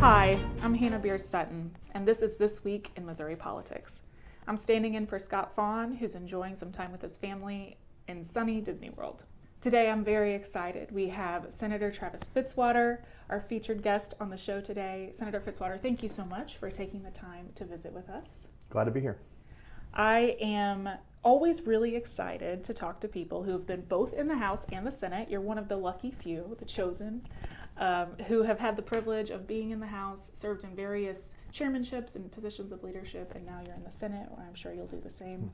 Hi, I'm Hannah Beers Sutton, and this is This Week in Missouri Politics. I'm standing in for Scott Fawn, who's enjoying some time with his family in sunny Disney World. Today I'm very excited. We have Senator Travis Fitzwater, our featured guest on the show today. Senator Fitzwater, thank you so much for taking the time to visit with us. Glad to be here. I am always really excited to talk to people who have been both in the House and the Senate. You're one of the lucky few, the chosen, who have had the privilege of being in the House, served in various chairmanships and positions of leadership, and now you're in the Senate, where I'm sure you'll do the same.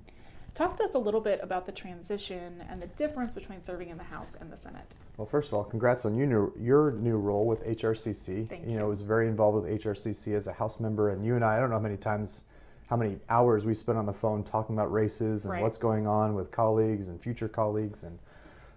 Talk to us a little bit about the transition and the difference between serving in the House and the Senate. Well, first of all, congrats on your new role with HRCC. Thank you. I was very involved with HRCC as a House member, and you and I don't know how many hours we spent on the phone talking about races and what's going on with colleagues and future colleagues, and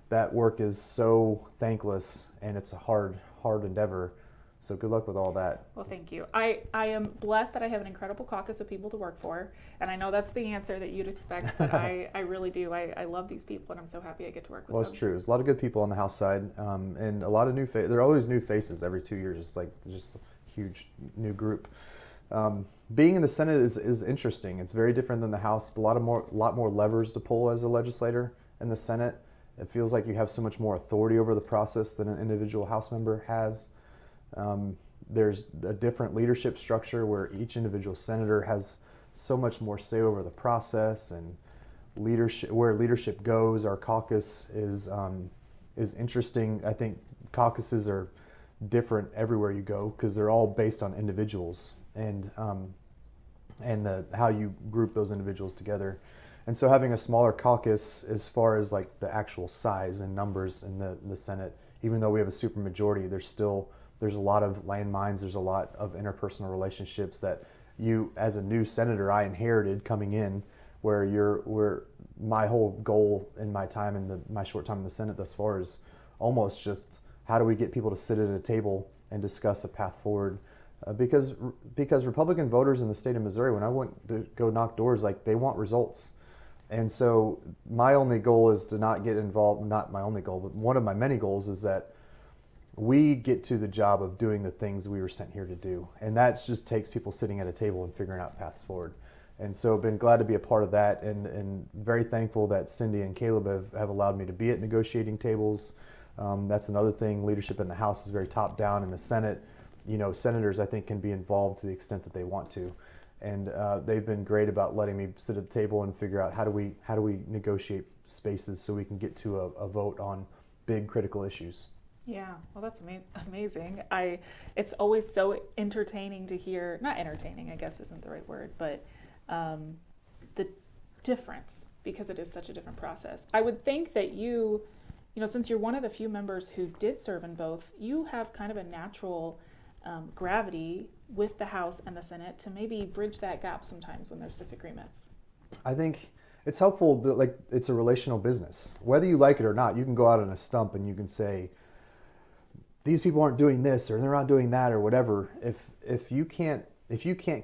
that work is so thankless, and it's a hard endeavor. So good luck with all that. Well, thank you. I am blessed that I have an incredible caucus of people to work for, and I know that's the answer that you'd expect, but I really do. I love these people, and I'm so happy I get to work with them. Well, it's true. There's a lot of good people on the House side, and a lot of new faces. There are always new faces every 2 years. It's like just a huge new group. Being in the Senate is interesting. It's very different than the House. A lot more levers to pull as a legislator in the Senate. It feels like you have so much more authority over the process than an individual House member has. There's a different leadership structure where each individual senator has so much more say over the process and leadership. Where leadership goes, our caucus is interesting. I think caucuses are different everywhere you go because they're all based on individuals and how you group those individuals together. And so having a smaller caucus as far as like the actual size and numbers in the Senate, even though we have a supermajority, there's a lot of landmines, there's a lot of interpersonal relationships that you, as a new senator, I inherited coming in, where my whole goal in my time my short time in the Senate thus far is almost just how do we get people to sit at a table and discuss a path forward. Because Republican voters in the state of Missouri, when I went to go knock doors, like they want results. And so my only goal is to not get involved, not my only goal, but one of my many goals is that we get to the job of doing the things we were sent here to do. And that just takes people sitting at a table and figuring out paths forward. And so I've been glad to be a part of that and very thankful that Cindy and Caleb have allowed me to be at negotiating tables. That's another thing. Leadership in the House is very top down. In the Senate, senators I think can be involved to the extent that they want to. And they've been great about letting me sit at the table and figure out how do we negotiate spaces so we can get to a vote on big critical issues. Yeah, well, that's amazing. It's always so entertaining to hear, not entertaining, I guess isn't the right word, but the difference, because it is such a different process. I would think that you since you're one of the few members who did serve in both, you have kind of a natural gravity with the House and the Senate to maybe bridge that gap sometimes when there's disagreements. I think it's helpful that it's a relational business. Whether you like it or not, you can go out on a stump and you can say, these people aren't doing this or they're not doing that or whatever. If you can't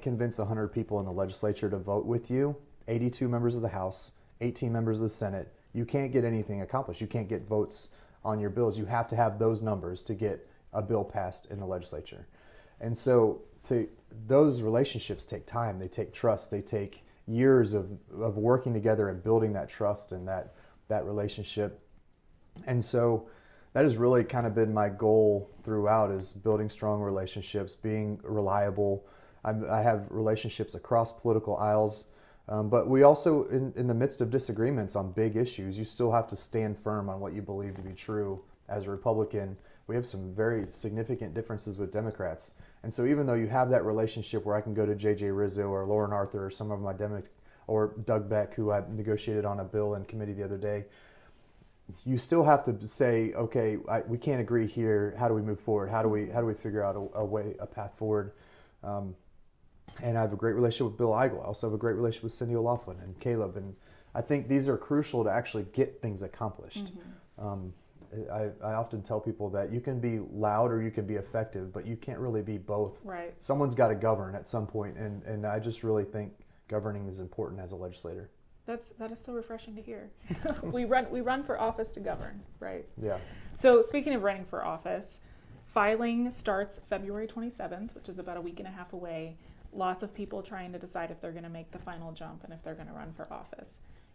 convince 100 people in the legislature to vote with you, 82 members of the House, 18 members of the Senate, you can't get anything accomplished. You can't get votes on your bills. You have to have those numbers to get a bill passed in the legislature. And so those relationships take time, they take trust, they take years of working together and building that trust and that relationship. And so that has really kind of been my goal throughout, is building strong relationships, being reliable. I have relationships across political aisles, but we also, in the midst of disagreements on big issues, you still have to stand firm on what you believe to be true. As a Republican, we have some very significant differences with Democrats. And so even though you have that relationship where I can go to J.J. Rizzo or Lauren Arthur or some of my or Doug Beck, who I negotiated on a bill in committee the other day, you still have to say, okay, we can't agree here. How do we move forward? How do we figure out a path forward? And I have a great relationship with Bill Eigel. I also have a great relationship with Cindy O'Loughlin and Caleb. And I think these are crucial to actually get things accomplished. Mm-hmm. I often tell people that you can be loud or you can be effective, but you can't really be both. Right. Someone's got to govern at some point, and I just really think governing is important as a legislator. That is so refreshing to hear. we run for office to govern, right? Yeah. So speaking of running for office, filing starts February 27th, which is about a week and a half away. Lots of people trying to decide if they're going to make the final jump and if they're going to run for office.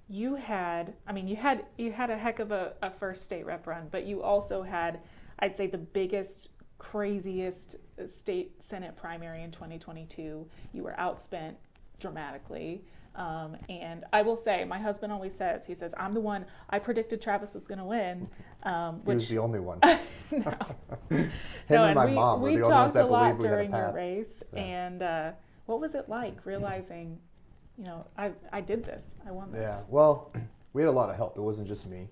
You had a heck of a first state rep run, but you also had, I'd say, the biggest, craziest state Senate primary in 2022. You were outspent dramatically. And I will say, my husband always says, he says, I'm the one, I predicted Travis was going to win. He was the only one. No. Him and my mom were the only ones that believed we had a during your path. race. Yeah. And what was it like realizing, I did this, I won this? Yeah, well, we had a lot of help. It wasn't just me.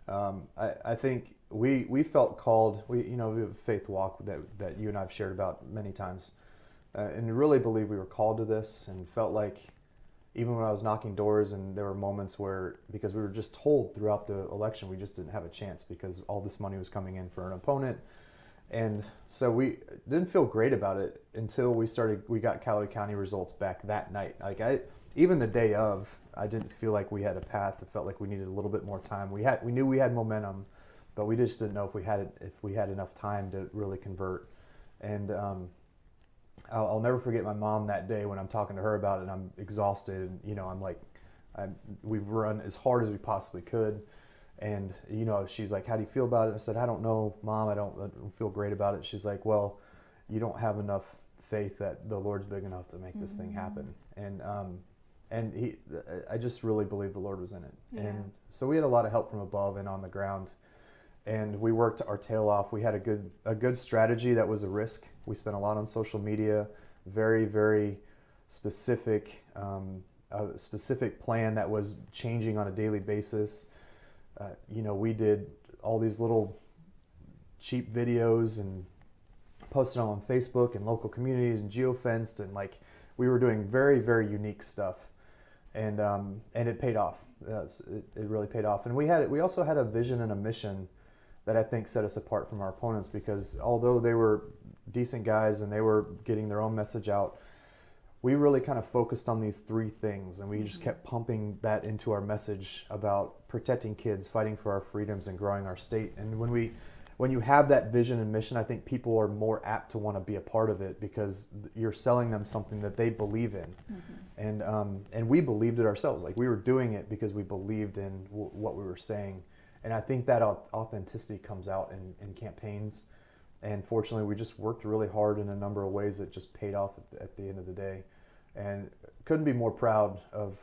I think we felt called. We have a faith walk that you and I've shared about many times, and really believe we were called to this, and felt like even when I was knocking doors and there were moments where, because we were just told throughout the election, we just didn't have a chance because all this money was coming in for an opponent. And so we didn't feel great about it until we got Callaway County results back that night. Even the day of, I didn't feel like we had a path. It felt like we needed a little bit more time. We knew we had momentum, but we just didn't know if we had enough time to really convert. And I'll never forget my mom that day when I'm talking to her about it and I'm exhausted, and I'm like, we've run as hard as we possibly could, and she's like, how do you feel about it? I said, I don't know, Mom, I don't feel great about it. She's like, well, you don't have enough faith that the Lord's big enough to make this thing happen. And I just really believe the Lord was in it. Yeah. And so we had a lot of help from above and on the ground. And we worked our tail off. We had a good strategy that was a risk. We spent a lot on social media, very, very specific, a specific plan that was changing on a daily basis. We did all these little cheap videos and posted them on Facebook and local communities and geofenced, and we were doing very, very unique stuff. And it paid off. It really paid off. And we also had a vision and a mission that I think set us apart from our opponents, because although they were decent guys and they were getting their own message out, we really kind of focused on these three things, and we just kept pumping that into our message about protecting kids, fighting for our freedoms, and growing our state. And when you have that vision and mission, I think people are more apt to want to be a part of it because you're selling them something that they believe in. And we believed it ourselves. We were doing it because we believed in what we were saying. And I think that authenticity comes out in campaigns. And fortunately, we just worked really hard in a number of ways that just paid off at the end of the day. And couldn't be more proud of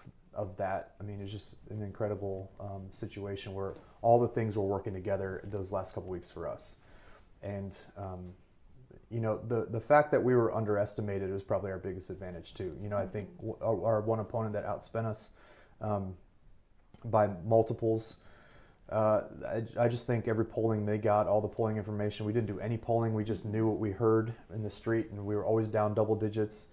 that. I mean, it's just an incredible situation where all the things were working together those last couple weeks for us. And the fact that we were underestimated was probably our biggest advantage too. I think our one opponent that outspent us by multiples. I just think every polling they got, all the polling information, we didn't do any polling. We just knew what we heard in the street, and we were always down double digits.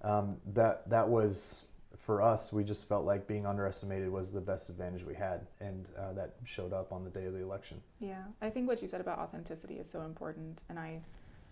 That was, for us, we just felt like being underestimated was the best advantage we had, and that showed up on the day of the election. Yeah, I think what you said about authenticity is so important, and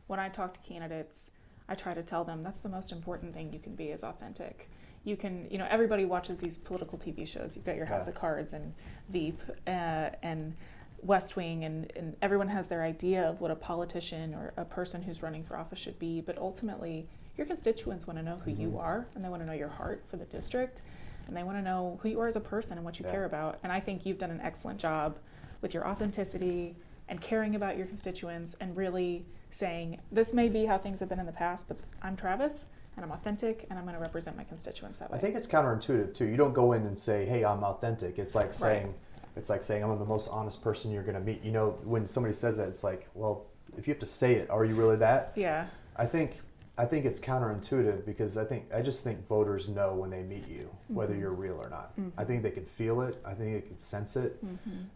when I talk to candidates, I try to tell them that's the most important thing you can be, is authentic. You can, everybody watches these political TV shows. You've got your House of Cards and Veep and West Wing, and everyone has their idea of what a politician or a person who's running for office should be, but ultimately your constituents want to know who you are, and they want to know your heart for the district, and they want to know who you are as a person and what you care about. And I think you've done an excellent job with your authenticity and caring about your constituents, and really saying, this may be how things have been in the past, but I'm Travis, and I'm authentic, and I'm going to represent my constituents that way. I think it's counterintuitive too. You don't go in and say, hey, I'm authentic. It's like saying, I'm the most honest person you're going to meet. When somebody says that, it's like, well, if you have to say it, are you really that? Yeah. I think it's counterintuitive, because I just think voters know when they meet you, whether you're real or not. I think they can feel it. I think they can sense it.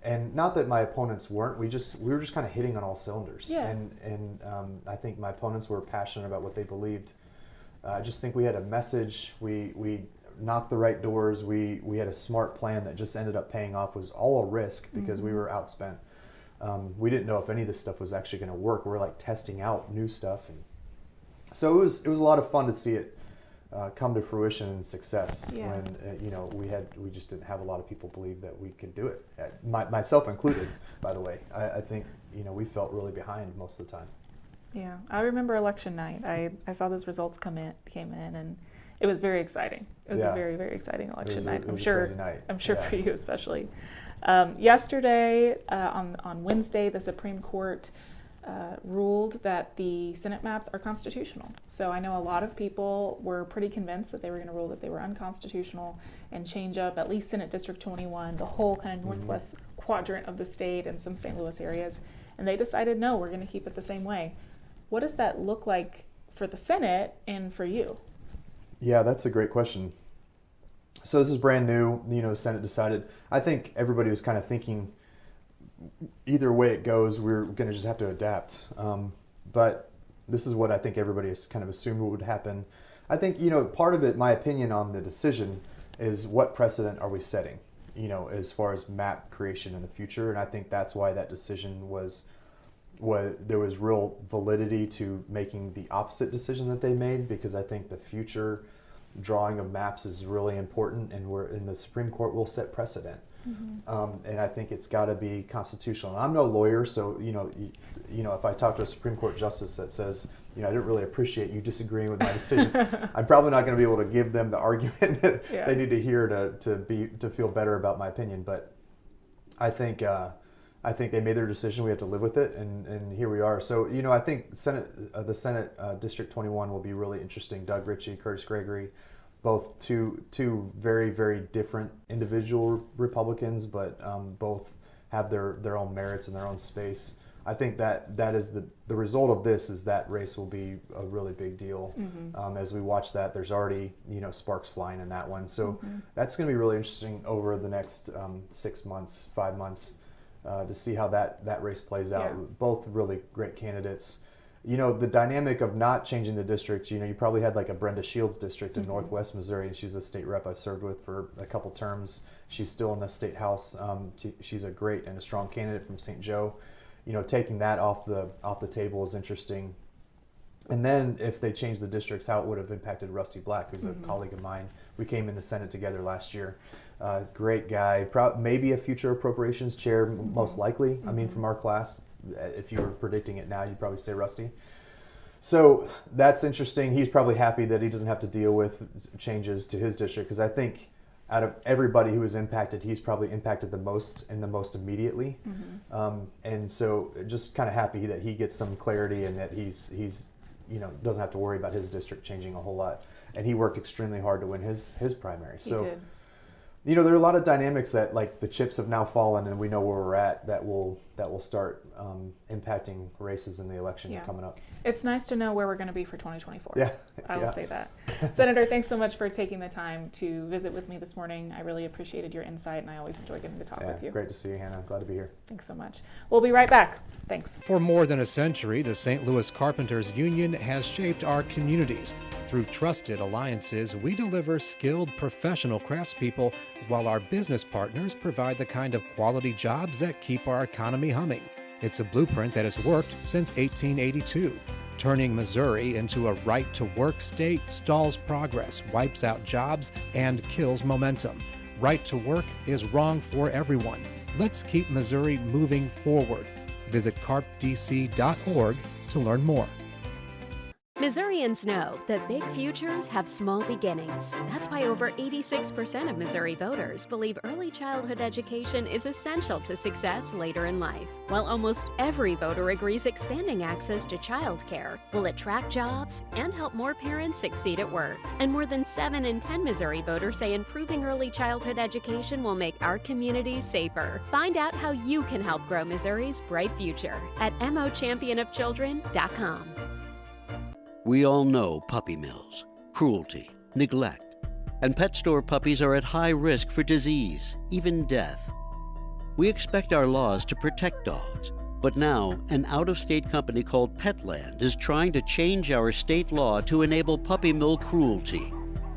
And not that my opponents weren't. We were just kind of hitting on all cylinders. Yeah. And I think my opponents were passionate about what they believed. I just think we had a message. We knocked the right doors. We had a smart plan that just ended up paying off. It was all a risk because we were outspent. We didn't know if any of this stuff was actually going to work. We were testing out new stuff, and so it was a lot of fun to see it come to fruition and success. Yeah. When we just didn't have a lot of people believe that we could do it. Myself included, by the way. I think we felt really behind most of the time. Yeah, I remember election night. I saw those results came in, and it was very exciting. It was a very, very exciting election night. I'm sure for you especially. Yesterday, on Wednesday, the Supreme Court ruled that the Senate maps are constitutional. So I know a lot of people were pretty convinced that they were going to rule that they were unconstitutional and change up at least Senate District 21, the whole kind of northwest quadrant of the state and some St. Louis areas. And they decided, no, we're going to keep it the same way. What does that look like for the Senate and for you? Yeah, that's a great question. So this is brand new. The Senate decided. I think everybody was kind of thinking either way it goes, we're going to just have to adapt. But this is what I think everybody has kind of assumed would happen. I think, part of it, my opinion on the decision is what precedent are we setting, as far as map creation in the future. And I think that's why that decision there was real validity to making the opposite decision that they made, because I think the future drawing of maps is really important, and the Supreme Court will set precedent. And I think it's got to be constitutional. And I'm no lawyer, so if I talk to a Supreme Court justice that says, I didn't really appreciate you disagreeing with my decision, I'm probably not going to be able to give them the argument that they need to hear to feel better about my opinion. But I think they made their decision. We have to live with it, and here we are. So I think the Senate District 21 will be really interesting. Doug Ritchie, Curtis Gregory, both two very, very different individual Republicans, but both have their own merits and their own space. I think that is the result of this is that race will be a really big deal. As we watch that, there's already sparks flying in that one. So that's going to be really interesting over the next 6 months, 5 months, to see how that race plays out. Both really great candidates. The dynamic of not changing the district, you probably had like a Brenda Shields district in Northwest Missouri, and she's a state rep I've served with for a couple terms. She's still in the state house. She's a great and a strong candidate from St. Joe. Taking that off the table is interesting. And then if they change the districts, how it would have impacted Rusty Black, who's a colleague of mine. We came in the Senate together last year. Great guy, maybe a future appropriations chair, most likely. I mean, from our class. If you were predicting it now, you'd probably say Rusty. So that's interesting. He's probably happy that he doesn't have to deal with changes to his district, because I think out of everybody who was impacted, he's probably impacted the most and the most immediately. And so just kind of happy that he gets some clarity and that he's doesn't have to worry about his district changing a whole lot. And he worked extremely hard to win his primary. He did. There are a lot of dynamics that, like, the chips have now fallen, and we know where we're at. That will start impacting races in the election coming up. It's nice to know where we're going to be for 2024. Yeah, I will say that. Senator, thanks so much for taking the time to visit with me this morning. I really appreciated your insight, and I always enjoy getting to talk with you. Great to see you, Hannah. Glad to be here. Thanks so much. We'll be right back. Thanks. For more than a century, the St. Louis Carpenters Union has shaped our communities. Through trusted alliances, we deliver skilled professional craftspeople, while our business partners provide the kind of quality jobs that keep our economy humming. It's a blueprint that has worked since 1882. Turning Missouri into a right-to-work state stalls progress, wipes out jobs, and kills momentum. Right to work is wrong for everyone. Let's keep Missouri moving forward. Visit carpdc.org to learn more. Missourians know that big futures have small beginnings. That's why over 86% of Missouri voters believe early childhood education is essential to success later in life. While almost every voter agrees expanding access to childcare will attract jobs and help more parents succeed at work. And more than 7 in 10 Missouri voters say improving early childhood education will make our communities safer. Find out how you can help grow Missouri's bright future at mochampionofchildren.com. We all know puppy mills, cruelty, neglect, and pet store puppies are at high risk for disease, even death. We expect our laws to protect dogs, but now an out-of-state company called Petland is trying to change our state law to enable puppy mill cruelty.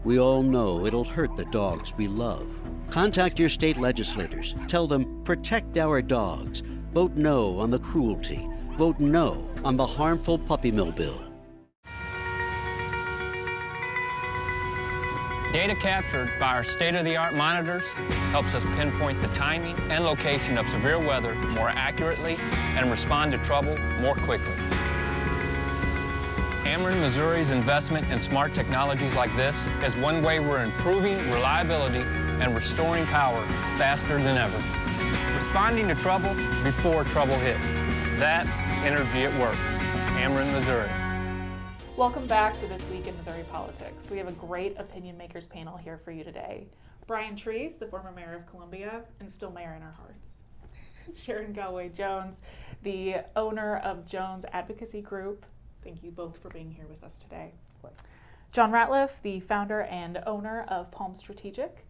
We all know it'll hurt the dogs we love. Contact your state legislators. Tell them, protect our dogs. Vote no on the cruelty. Vote no on the harmful puppy mill bill. Data captured by our state-of-the-art monitors helps us pinpoint the timing and location of severe weather more accurately and respond to trouble more quickly. Ameren, Missouri's investment in smart technologies like this is one way we're improving reliability and restoring power faster than ever. Responding to trouble before trouble hits. That's energy at work. Ameren, Missouri. Welcome back to This Week in Missouri Politics. We have a great opinion makers panel here for you today. Brian Treece, the former mayor of Columbia and still mayor in our hearts. Sharon Jones, the owner of Jones Advocacy Group. Thank you both for being here with us today. John Ratliff, the founder and owner of Palm Strategic.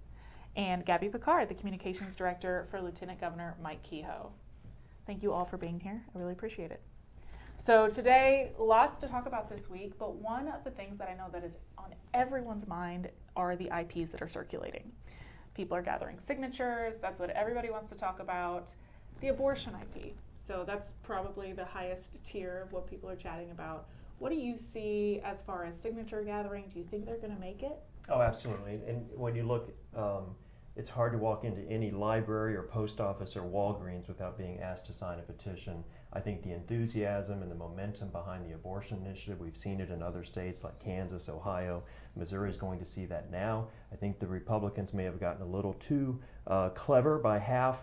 And Gabby Picard, the communications director for Lieutenant Governor Mike Kehoe. Thank you all for being here. I really appreciate it. So today, lots to talk about this week, but one of the things that I know that is on everyone's mind are the IPs that are circulating. People are gathering signatures. That's what everybody wants to talk about. The abortion IP. So that's probably the highest tier of what people are chatting about. What do you see as far as signature gathering? Do you think they're going to make it? Oh, absolutely. And when you look, it's hard to walk into any library or post office or Walgreens without being asked to sign a petition. I think the enthusiasm and the momentum behind the abortion initiative, we've seen it in other states like Kansas, Ohio. Missouri is going to see that now. I think the Republicans may have gotten a little too clever by half.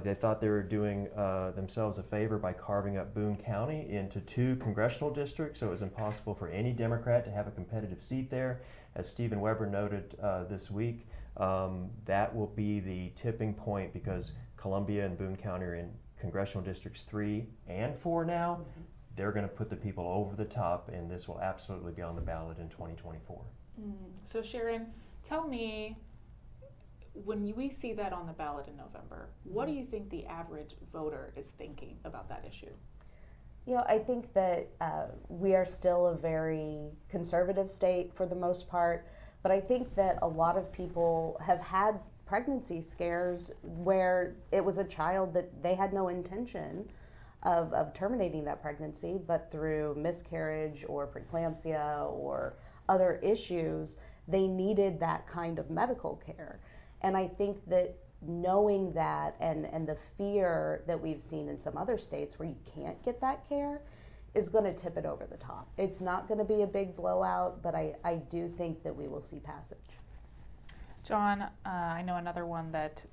They thought they were doing themselves a favor by carving up Boone County into 2 congressional districts, so it was impossible for any Democrat to have a competitive seat there. As Stephen Weber noted this week, that will be the tipping point because Columbia and Boone County are in congressional districts 3 and 4 now. They're going to put the people over the top, and this will absolutely be on the ballot in 2024. So Sharon, tell me, when we see that on the ballot in November, what do you think the average voter is thinking about that issue? You know, I think that we are still a very conservative state for the most part, but I think that a lot of people have had pregnancy scares where it was a child that they had no intention of terminating that pregnancy, but through miscarriage or preeclampsia or other issues, they needed that kind of medical care. And I think that knowing that and the fear that we've seen in some other states where you can't get that care is going to tip it over the top. It's not going to be a big blowout, but I do think that we will see passage. John, I know another one that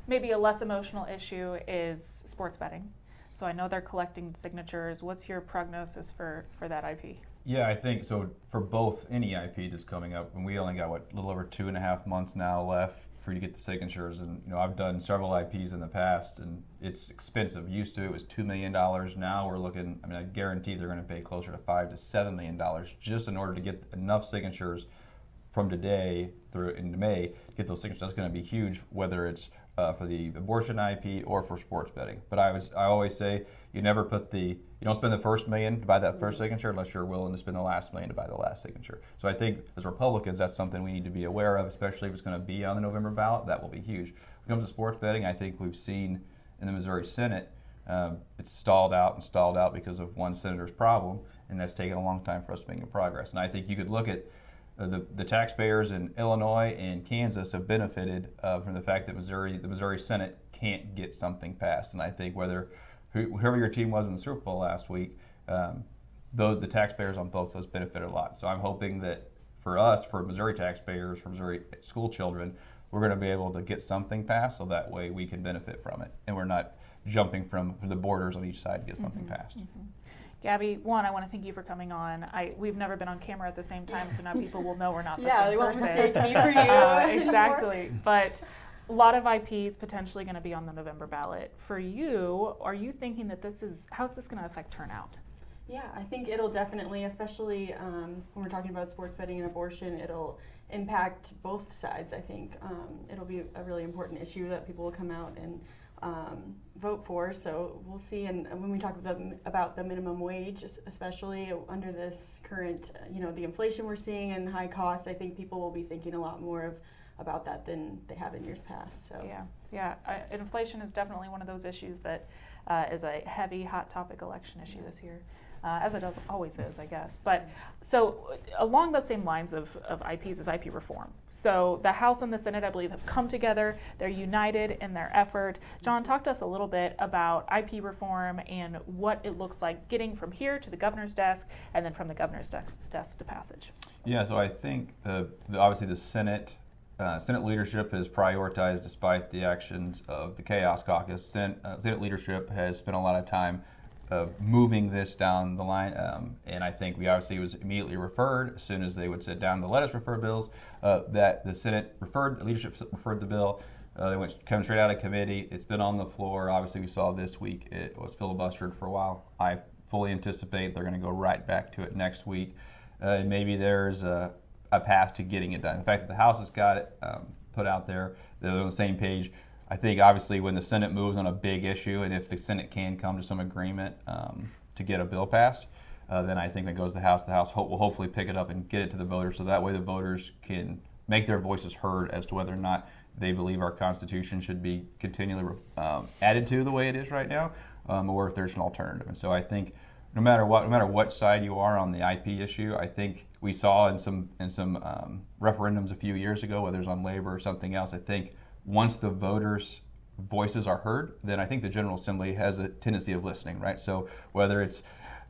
maybe a less emotional issue is sports betting. So I know they're collecting signatures. What's your prognosis for that IP? Yeah, I think so. For both any IP that's coming up, and we only got a little over 2.5 months now left for you to get the signatures. And I've done several IPs in the past, and it's expensive. Used to it was $2 million. Now we're looking. I guarantee they're going to pay closer to $5 to $7 million just in order to get enough signatures from today through into May to get those signatures. That's going to be huge, whether it's for the abortion IP or for sports betting. But I always say you don't spend the first $1 million to buy that first signature unless you're willing to spend the last $1 million to buy the last signature. So I think as Republicans, that's something we need to be aware of, especially if it's going to be on the November ballot. That will be huge. When it comes to sports betting, I think we've seen in the Missouri Senate, it's stalled out because of one senator's problem, and that's taken a long time for us to make progress. And I think you could look at the taxpayers in Illinois and Kansas have benefited from the fact that the Missouri Senate can't get something passed. And I think whoever your team was in the Super Bowl last week, the taxpayers on both those benefited a lot. So I'm hoping that for us, for Missouri taxpayers, for Missouri school children, we're going to be able to get something passed so that way we can benefit from it. And we're not jumping from the borders on each side to get something passed. Gabby, I want to thank you for coming on. We've never been on camera at the same time, so now people will know we're not the same person. They won't mistake me for you. Exactly. But a lot of IPs potentially going to be on the November ballot. For you, are you thinking that how's this going to affect turnout? Yeah, I think it'll definitely, especially when we're talking about sports betting and abortion, it'll impact both sides, I think. It'll be a really important issue that people will come out and vote for, so we'll see. And when we talk about the minimum wage, especially under this current, the inflation we're seeing and high costs, I think people will be thinking a lot more about that than they have in years past. So yeah, inflation is definitely one of those issues that is a heavy, hot topic election issue this year. as it always is, I guess. But so along the same lines of IPs is IP reform. So the House and the Senate, I believe, have come together. They're united in their effort. John, talk to us a little bit about IP reform and what it looks like getting from here to the governor's desk and then from the governor's desk to passage. Yeah, so I think obviously the Senate leadership has prioritized, despite the actions of the Chaos Caucus. Senate leadership has spent a lot of time moving this down the line, and I think we obviously was immediately referred as soon as they would sit down to let us refer bills. That the Senate leadership referred the bill. They went come straight out of committee. It's been on the floor. Obviously, we saw this week it was filibustered for a while. I fully anticipate they're going to go right back to it next week, and maybe there's a path to getting it done. The fact that the House has got it put out there, they're on the same page. I think obviously when the Senate moves on a big issue, and if the Senate can come to some agreement to get a bill passed, then I think that goes to the House. The House will hopefully pick it up and get it to the voters, so that way the voters can make their voices heard as to whether or not they believe our Constitution should be continually added to the way it is right now, or if there's an alternative. And so I think no matter what side you are on the IP issue, I think we saw in some referendums a few years ago, whether it's on labor or something else, I think once the voters' voices are heard, then I think the General Assembly has a tendency of listening, right? So whether it's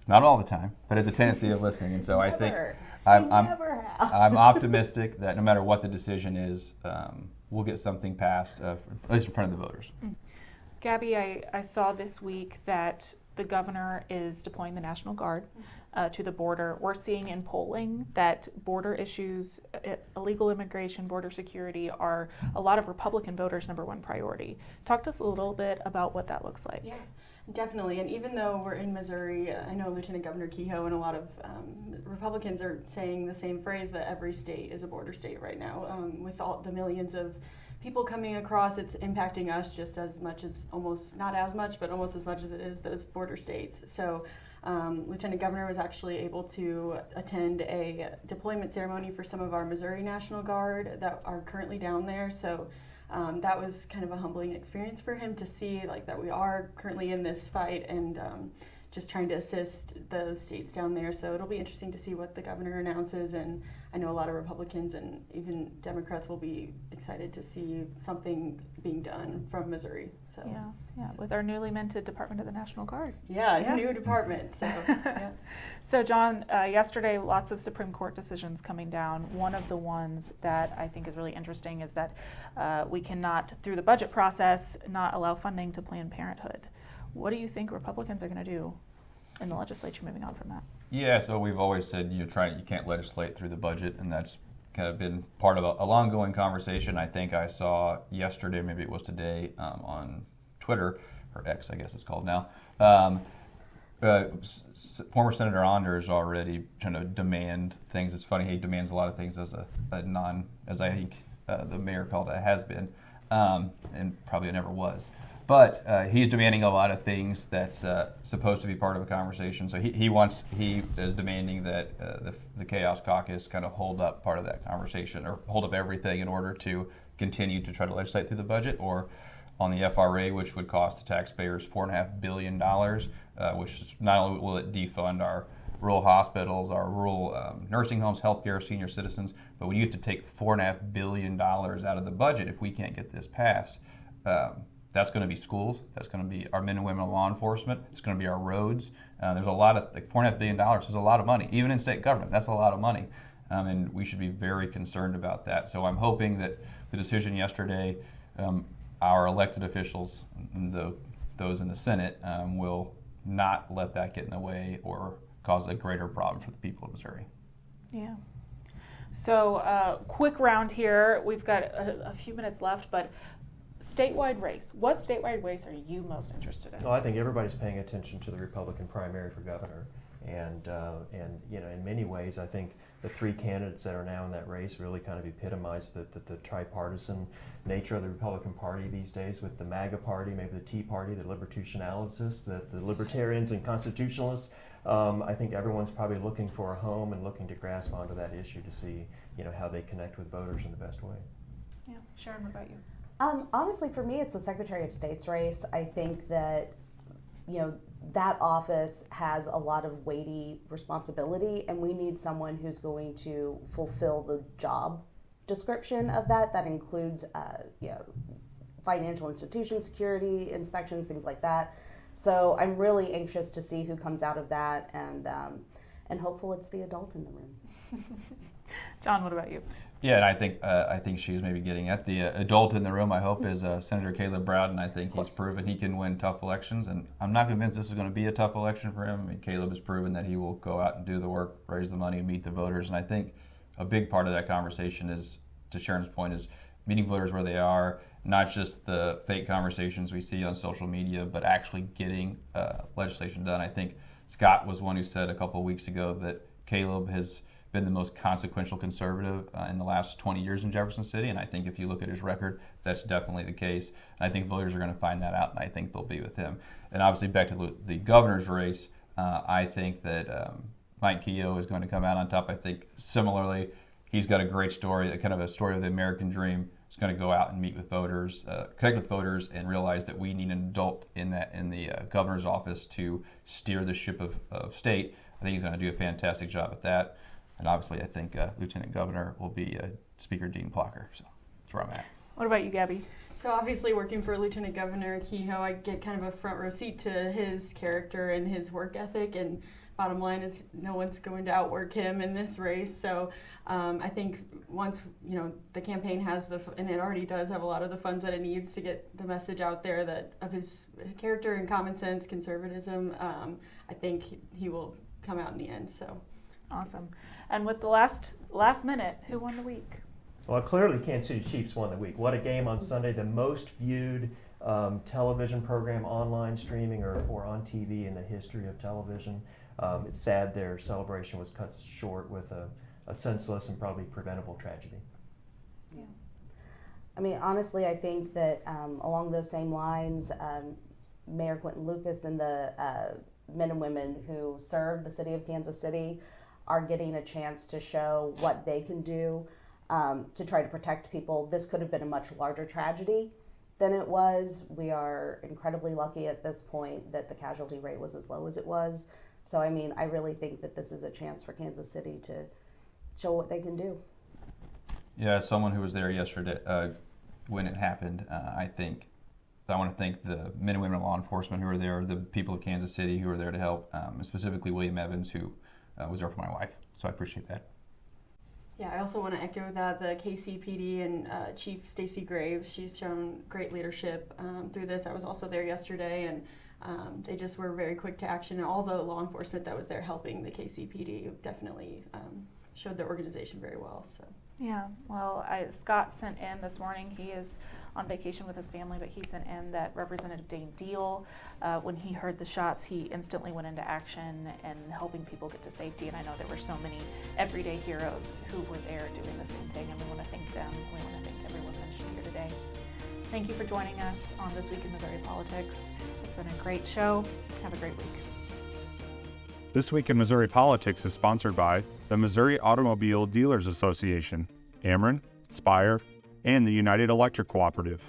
not all the time, but has a tendency of listening. And so I think I'm optimistic that no matter what the decision is, we'll get something passed, at least in front of the voters. Gabby, I saw this week that the governor is deploying the National Guard to the border. We're seeing in polling that border issues, illegal immigration, border security are a lot of Republican voters' #1 priority. Talk to us a little bit about what that looks like. Yeah, definitely. And even though we're in Missouri, I know Lieutenant Governor Kehoe and a lot of Republicans are saying the same phrase that every state is a border state right now. With all the millions of people coming across, it's impacting us just as much as, almost not as much, but almost as much as it is those border states. So Lieutenant Governor was actually able to attend a deployment ceremony for some of our Missouri National Guard that are currently down there. So that was kind of a humbling experience for him to see that we are currently in this fight and just trying to assist those states down there. So it'll be interesting to see what the governor announces, and I know a lot of Republicans and even Democrats will be excited to see something being done from Missouri. So yeah, with our newly minted Department of the National Guard. Yeah. New department. So yeah. So John, yesterday lots of Supreme Court decisions coming down. One of the ones that I think is really interesting is that we cannot, through the budget process, not allow funding to Planned Parenthood. What do you think Republicans are going to do in the legislature moving on from that? Yeah, so we've always said you can't legislate through the budget, and that's kind of been part of a ongoing conversation. I think I saw yesterday, maybe it was today, on Twitter, or X I guess it's called now, former Senator Anders already trying to demand things. It's funny, he demands a lot of things as as I think the mayor called it, has been, and probably never was. But he's demanding a lot of things that's supposed to be part of a conversation. So he is demanding that the Chaos Caucus kind of hold up part of that conversation, or hold up everything in order to continue to try to legislate through the budget, or on the FRA, which would cost the taxpayers $4.5 billion, which is, not only will it defund our rural hospitals, our rural nursing homes, healthcare, senior citizens, but when you have to take $4.5 billion out of the budget if we can't get this passed, that's going to be schools. That's going to be our men and women in law enforcement. It's going to be our roads. There's a lot of, $4.5 billion is a lot of money. Even in state government, that's a lot of money. And we should be very concerned about that. So I'm hoping that the decision yesterday, our elected officials, those in the Senate, will not let that get in the way or cause a greater problem for the people of Missouri. Yeah. So quick round here. We've got a few minutes left, but statewide race. What statewide race are you most interested in? Well, I think everybody's paying attention to the Republican primary for governor, and in many ways, I think the three candidates that are now in that race really kind of epitomize the tripartisan nature of the Republican Party these days, with the MAGA Party, maybe the Tea Party, the Libertarians, the Libertarians and Constitutionalists. I think everyone's probably looking for a home and looking to grasp onto that issue to see, how they connect with voters in the best way. Yeah, Sharon, what about you? Honestly, for me, it's the Secretary of State's race. I think that you know, that office has a lot of weighty responsibility, and we need someone who's going to fulfill the job description of that. That includes, you know, financial institution security inspections, things like that. So I'm really anxious to see who comes out of that, and hopeful it's the adult in the room. John, what about you? Yeah, and I think she's maybe getting at the adult in the room. I hope is Senator Caleb Browden. I think he's proven he can win tough elections, and I'm not convinced this is going to be a tough election for him. I mean, Caleb has proven that he will go out and do the work, raise the money, meet the voters, and I think a big part of that conversation is, to Sharon's point, is meeting voters where they are, not just the fake conversations we see on social media, but actually getting legislation done. I think Scott was one who said a couple of weeks ago that Caleb has been the most consequential conservative in the last 20 years in Jefferson City, and I think if you look at his record, that's definitely the case. And I think voters are going to find that out, and I think they'll be with him. And obviously, back to the governor's race, I think that Mike Kehoe is going to come out on top. I think similarly, he's got a great story, a kind of a story of the American dream. He's going to go out and meet with voters, connect with voters, and realize that we need an adult in the governor's office to steer the ship of state. I think he's going to do a fantastic job at that. And obviously, I think Lieutenant Governor will be Speaker Dean Plocker. So that's where I'm at. What about you, Gabby? So obviously, working for Lieutenant Governor Kehoe, I get kind of a front row seat to his character and his work ethic. And bottom line is, no one's going to outwork him in this race. So I think once the campaign has and it already does have a lot of the funds that it needs to get the message out there that of his character and common sense, conservatism, I think he will come out in the end. So. Awesome. And with the last minute, who won the week? Well, clearly Kansas City Chiefs won the week. What a game on Sunday, the most viewed television program, online streaming or on TV in the history of television. It's sad their celebration was cut short with a senseless and probably preventable tragedy. Yeah. I mean, honestly, I think that along those same lines, Mayor Quentin Lucas and the men and women who serve the city of Kansas City are getting a chance to show what they can do to try to protect people. This could have been a much larger tragedy than it was. We are incredibly lucky at this point that the casualty rate was as low as it was. So, I mean, I really think that this is a chance for Kansas City to show what they can do. Yeah, as someone who was there yesterday when it happened, I want to thank the men and women of law enforcement who were there, the people of Kansas City who were there to help, and specifically William Evans, who was there for my wife. So I appreciate that. Yeah, I also want to echo that the KCPD and Chief Stacy Graves, she's shown great leadership through this. I was also there yesterday, and they just were very quick to action. And all the law enforcement that was there helping the KCPD definitely showed their organization very well. So. Yeah, well, Scott sent in this morning, he is on vacation with his family, but he sent in that Representative Dane Deal, when he heard the shots, he instantly went into action and helping people get to safety. And I know there were so many everyday heroes who were there doing the same thing, and we want to thank them. We want to thank everyone mentioned here today. Thank you for joining us on This Week in Missouri Politics. It's been a great show. Have a great week. This Week in Missouri Politics is sponsored by the Missouri Automobile Dealers Association, Ameren, Spire, and the United Electric Cooperative.